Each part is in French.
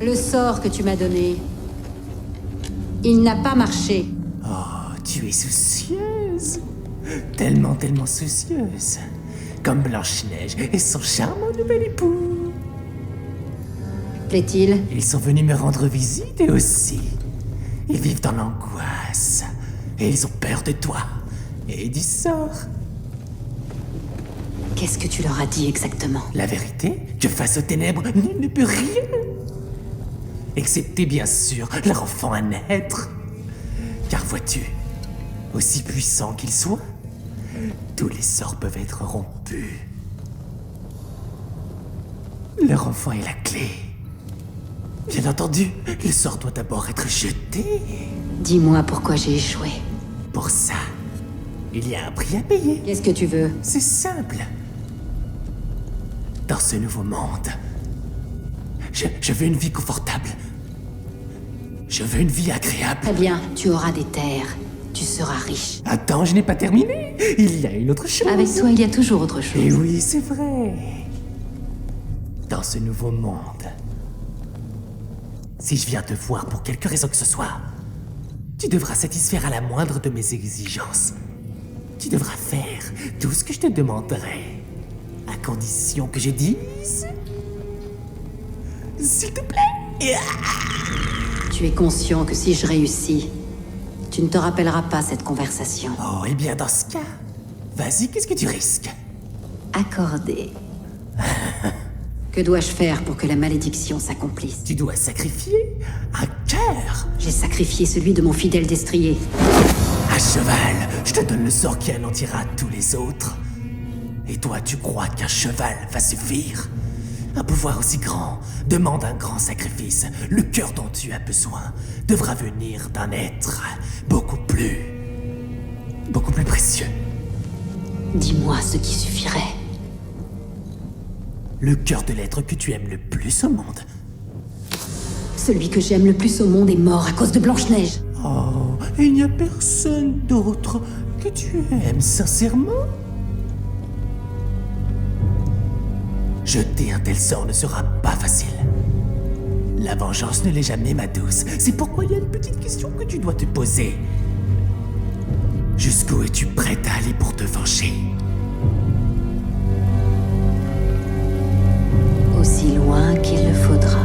Le sort que tu m'as donné, il n'a pas marché. Oh, tu es soucieuse. Tellement, tellement soucieuse. Comme Blanche-Neige et son charmant nouvel époux. Plaît-il? Ils sont venus me rendre visite eux aussi. Ils vivent dans l'angoisse. Et ils ont peur de toi. Et du sort. Qu'est-ce que tu leur as dit exactement? La vérité, que face aux ténèbres, nul ne peut rien. Excepté, bien sûr, leur enfant à naître. Car vois-tu, aussi puissant qu'ils soient, tous les sorts peuvent être rompus. Leur enfant est la clé. Bien entendu, le sort doit d'abord être jeté. Dis-moi pourquoi j'ai échoué. Pour ça, il y a un prix à payer. Qu'est-ce que tu veux? C'est simple. Dans ce nouveau monde, je veux une vie confortable. Je veux une vie agréable. Très bien, tu auras des terres. Tu seras riche. Attends, je n'ai pas terminé. Il y a une autre chose. Avec toi, il y a toujours autre chose. Et oui, c'est vrai. Dans ce nouveau monde, si je viens te voir pour quelque raison que ce soit, tu devras satisfaire à la moindre de mes exigences. Tu devras faire tout ce que je te demanderai, à condition que je dise... S'il te plaît. Tu es conscient que si je réussis, tu ne te rappelleras pas cette conversation. Oh, eh bien dans ce cas, vas-y, qu'est-ce que tu risques? Accordé. Que dois-je faire pour que la malédiction s'accomplisse? Tu dois sacrifier un cœur. J'ai sacrifié celui de mon fidèle destrier. À cheval, je te donne le sort qui anéantira tous les autres. Et toi, tu crois qu'un cheval va suffire? Un pouvoir aussi grand demande un grand sacrifice. Le cœur dont tu as besoin devra venir d'un être beaucoup plus précieux. Dis-moi ce qui suffirait. Le cœur de l'être que tu aimes le plus au monde. Celui que j'aime le plus au monde est mort à cause de Blanche-Neige. Oh, il n'y a personne d'autre que tu aimes sincèrement? Jeter un tel sort ne sera pas facile. La vengeance ne l'est jamais, ma douce. C'est pourquoi il y a une petite question que tu dois te poser. Jusqu'où es-tu prête à aller pour te venger? Aussi loin qu'il le faudra.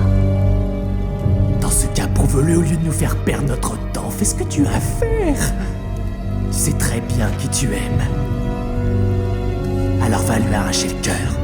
Dans ce cas, prouve-le au lieu de nous faire perdre notre temps. Fais ce que tu as à faire. Tu sais très bien qui tu aimes. Alors va lui arracher le cœur.